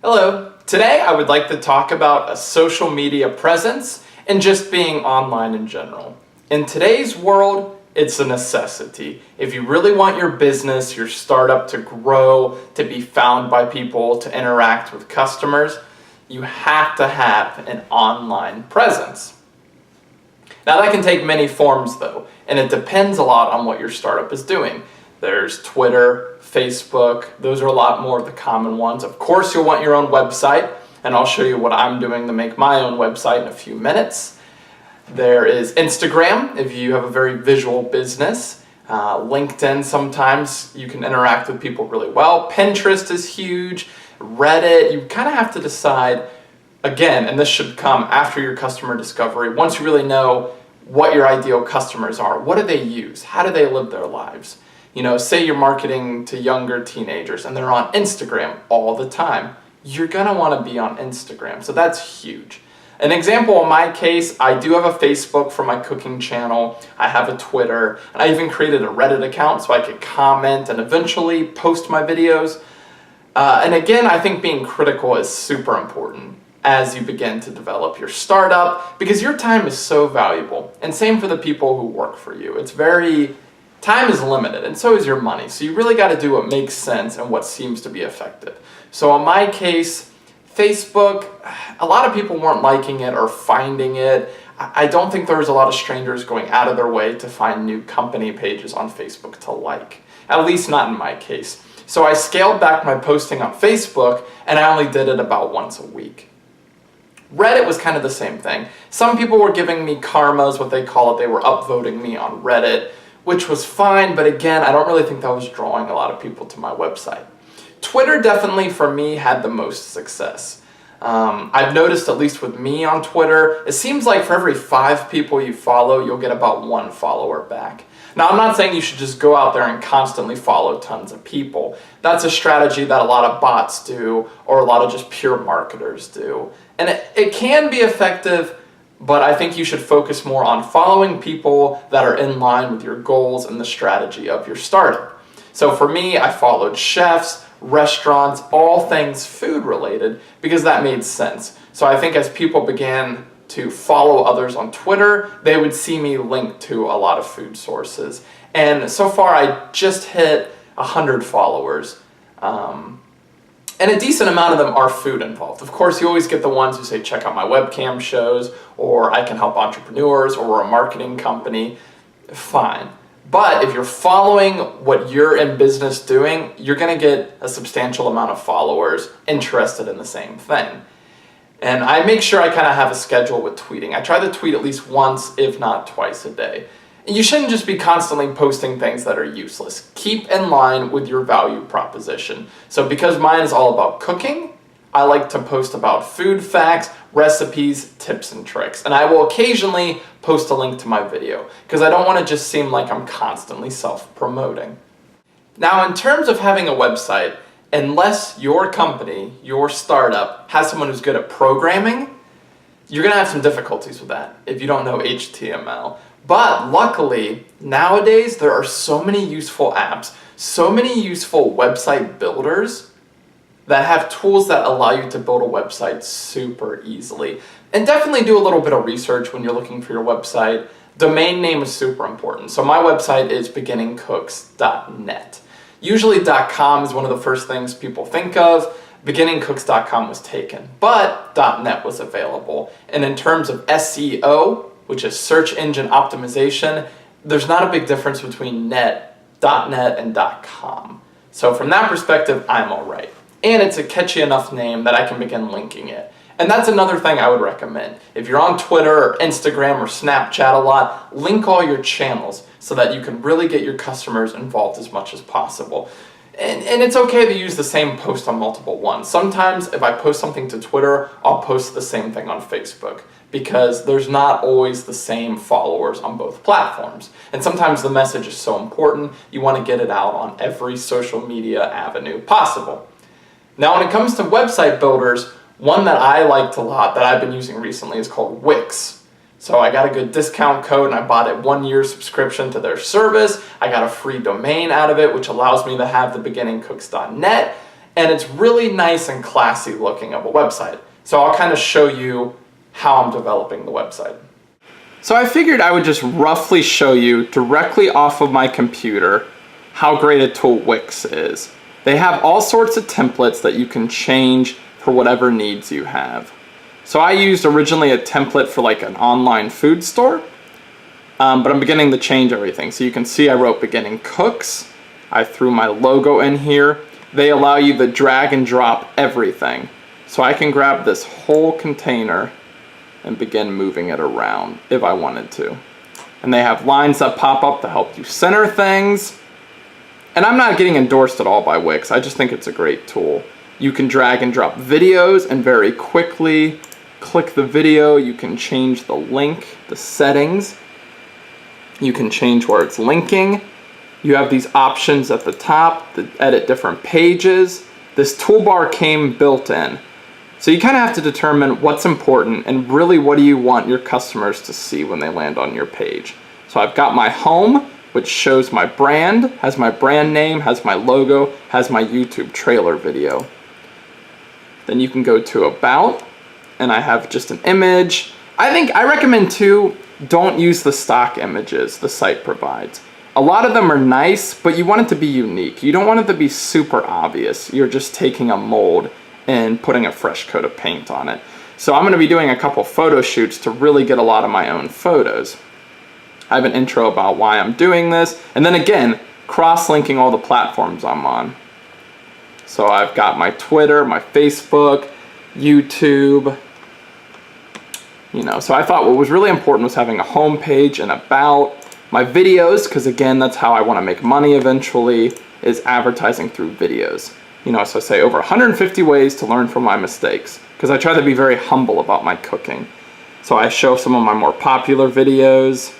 Hello. Today I would like to talk about a social media presence and just being online in general. In today's world, it's a necessity. If you really want your business, your startup to grow, to be found by people, to interact with customers, you have to have an online presence. Now that can take many forms though, and it depends a lot on what your startup is doing. There's Twitter, Facebook, those are a lot more of the common ones. Of course you'll want your own website, and I'll show you what I'm doing to make my own website in a few minutes. There is Instagram, if you have a very visual business. LinkedIn, sometimes you can interact with people really well. Pinterest is huge. Reddit, you kind of have to decide, again, and this should come after your customer discovery, once you really know what your ideal customers are. What do they use? How do they live their lives? You know, say you're marketing to younger teenagers and they're on Instagram all the time. You're gonna wanna be on Instagram, so that's huge. An example in my case, I do have a Facebook for my cooking channel, I have a Twitter, and I even created a Reddit account so I could comment and eventually post my videos. And again, I think being critical is super important as you begin to develop your startup because your time is so valuable. And same for the people who work for you. Time is limited, and so is your money. So you really got to do what makes sense and what seems to be effective. So in my case, Facebook, a lot of people weren't liking it or finding it. I don't think there was a lot of strangers going out of their way to find new company pages on Facebook to like. At least not in my case. So I scaled back my posting on Facebook, and I only did it about once a week. Reddit was kind of the same thing. Some people were giving me karmas, what they call it. They were upvoting me on Reddit, which was fine, but again, I don't really think that was drawing a lot of people to my website. Twitter definitely, for me, had the most success. I've noticed, at least with me on Twitter, it seems like for every 5 people you follow, you'll get about 1 follower back. Now, I'm not saying you should just go out there and constantly follow tons of people. That's a strategy that a lot of bots do, or a lot of just pure marketers do. And it can be effective, but I think you should focus more on following people that are in line with your goals and the strategy of your startup. So for me, I followed chefs, restaurants, all things food related, because that made sense. So I think as people began to follow others on Twitter, they would see me linked to a lot of food sources. And so far I just hit 100 followers. And a decent amount of them are food involved. Of course, you always get the ones who say, check out my webcam shows, or I can help entrepreneurs, or we're a marketing company. Fine. But if you're following what you're in business doing, you're gonna get a substantial amount of followers interested in the same thing. And I make sure I kind of have a schedule with tweeting. I try to tweet at least once, if not twice a day. And you shouldn't just be constantly posting things that are useless. Keep in line with your value proposition. So because mine is all about cooking, I like to post about food facts, recipes, tips, and tricks. And I will occasionally post a link to my video because I don't want to just seem like I'm constantly self-promoting. Now, in terms of having a website, unless your company, your startup, has someone who's good at programming, you're going to have some difficulties with that if you don't know HTML. But luckily, nowadays, there are so many useful apps, so many useful website builders that have tools that allow you to build a website super easily. And definitely do a little bit of research when you're looking for your website. Domain name is super important. So my website is beginningcooks.net. Usually .com is one of the first things people think of. Beginningcooks.com was taken, but .net was available. And in terms of SEO, which is search engine optimization, there's not a big difference between .net and .com. So from that perspective, I'm all right. And it's a catchy enough name that I can begin linking it. And that's another thing I would recommend. If you're on Twitter or Instagram or Snapchat a lot, link all your channels so that you can really get your customers involved as much as possible. And it's okay to use the same post on multiple ones. Sometimes if I post something to Twitter, I'll post the same thing on Facebook because there's not always the same followers on both platforms. And sometimes the message is so important, you want to get it out on every social media avenue possible. Now, when it comes to website builders, one that I liked a lot that I've been using recently is called Wix. So I got a good discount code and I bought a 1-year subscription to their service. I got a free domain out of it, which allows me to have the beginningcooks.net. and it's really nice and classy looking of a website. So I'll kind of show you how I'm developing the website. So I figured I would just roughly show you directly off of my computer how great a tool Wix is. They have all sorts of templates that you can change for whatever needs you have. So I used originally a template for like an online food store, but I'm beginning to change everything. So you can see I wrote beginning cooks. I threw my logo in here. They allow you to drag and drop everything. So I can grab this whole container and begin moving it around if I wanted to. And they have lines that pop up to help you center things. And I'm not getting endorsed at all by Wix. I just think it's a great tool. You can drag and drop videos and very quickly click the video. You can change the link, the settings. You can change where it's linking. You have these options at the top to edit different pages. This toolbar came built in. So you kind of have to determine what's important and really what do you want your customers to see when they land on your page. So I've got my home, which shows my brand, has my brand name, has my logo, has my YouTube trailer video. Then you can go to about, and I have just an image. I recommend too, don't use the stock images the site provides. A lot of them are nice, but you want it to be unique. You don't want it to be super obvious. You're just taking a mold and putting a fresh coat of paint on it. So I'm going to be doing a couple photo shoots to really get a lot of my own photos. I have an intro about why I'm doing this, and then again, cross-linking all the platforms I'm on. So I've got my Twitter, my Facebook, YouTube, so I thought what was really important was having a home page and about. My videos, because again, that's how I want to make money eventually, is advertising through videos. So I say over 150 ways to learn from my mistakes, because I try to be very humble about my cooking. So I show some of my more popular videos.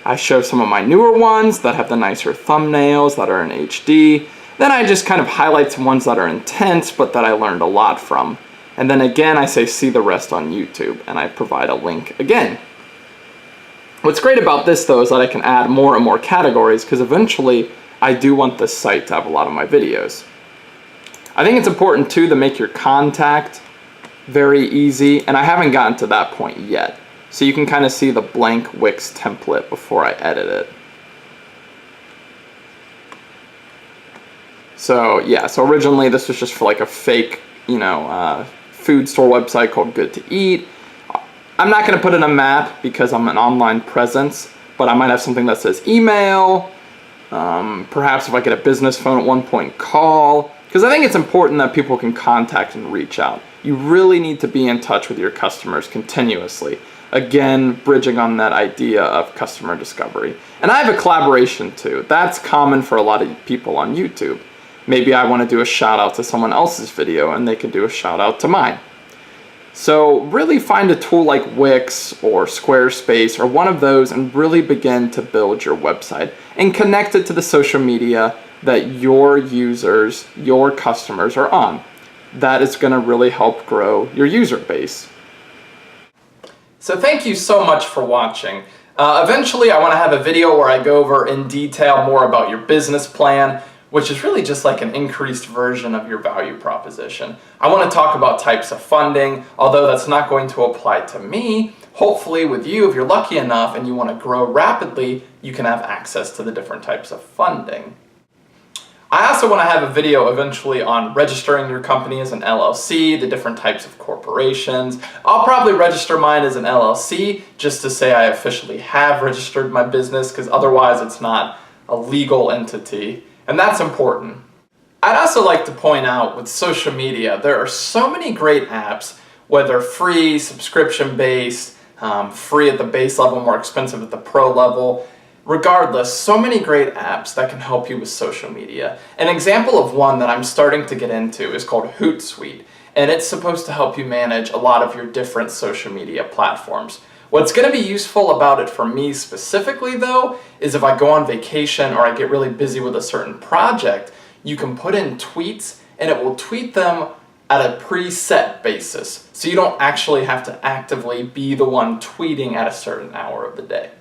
I show some of my newer ones that have the nicer thumbnails that are in HD. Then I just kind of highlight some ones that are intense, but that I learned a lot from. And then again, I say see the rest on YouTube, and I provide a link again. What's great about this though is that I can add more and more categories, because eventually I do want this site to have a lot of my videos. I think it's important too to make your contact very easy, and I haven't gotten to that point yet. So you can kind of see the blank Wix template before I edit it. So yeah, so originally this was just for like a fake, food store website called Good to Eat. I'm not going to put in a map because I'm an online presence, but I might have something that says email. Perhaps if I get a business phone at one point, call. Because I think it's important that people can contact and reach out. You really need to be in touch with your customers continuously. Again, bridging on that idea of customer discovery. And I have a collaboration too. That's common for a lot of people on YouTube. Maybe I want to do a shout out to someone else's video and they can do a shout out to mine. So really find a tool like Wix or Squarespace or one of those and really begin to build your website and connect it to the social media that your users, your customers are on. That is going to really help grow your user base. So thank you so much for watching. Eventually I want to have a video where I go over in detail more about your business plan, which is really just like an increased version of your value proposition. I want to talk about types of funding, although that's not going to apply to me. Hopefully with you, if you're lucky enough and you want to grow rapidly, you can have access to the different types of funding. I also want to have a video eventually on registering your company as an LLC, the different types of corporations. I'll probably register mine as an LLC just to say I officially have registered my business, because otherwise it's not a legal entity. And that's important. I'd also like to point out with social media, there are so many great apps, whether free, subscription-based, free at the base level, more expensive at the pro level. Regardless, so many great apps that can help you with social media. An example of one that I'm starting to get into is called Hootsuite, and it's supposed to help you manage a lot of your different social media platforms. What's going to be useful about it for me specifically though, is if I go on vacation or I get really busy with a certain project, you can put in tweets and it will tweet them at a preset basis. So you don't actually have to actively be the one tweeting at a certain hour of the day.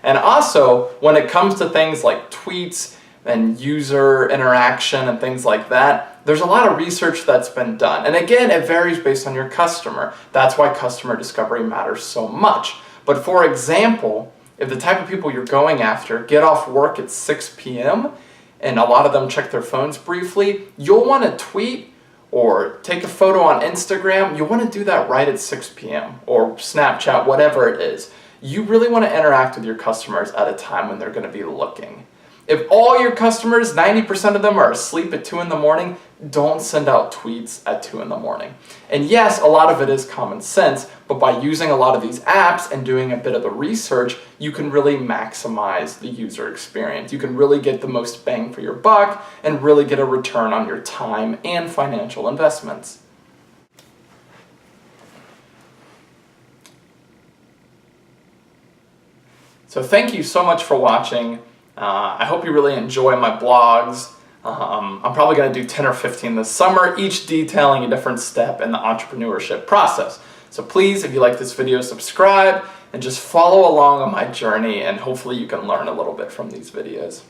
And also, when it comes to things like tweets, and user interaction and things like that, there's a lot of research that's been done. And again, it varies based on your customer. That's why customer discovery matters so much. But for example, if the type of people you're going after get off work at 6 p.m. and a lot of them check their phones briefly, you'll want to tweet or take a photo on Instagram. You'll want to do that right at 6 p.m. or Snapchat, whatever it is. You really want to interact with your customers at a time when they're going to be looking. If all your customers, 90% of them, are asleep at 2 in the morning, don't send out tweets at 2 in the morning. And yes, a lot of it is common sense, but by using a lot of these apps and doing a bit of the research, you can really maximize the user experience. You can really get the most bang for your buck and really get a return on your time and financial investments. So thank you so much for watching. I hope you really enjoy my blogs. I'm probably going to do 10 or 15 this summer, each detailing a different step in the entrepreneurship process. So please, if you like this video, subscribe and just follow along on my journey, and hopefully you can learn a little bit from these videos.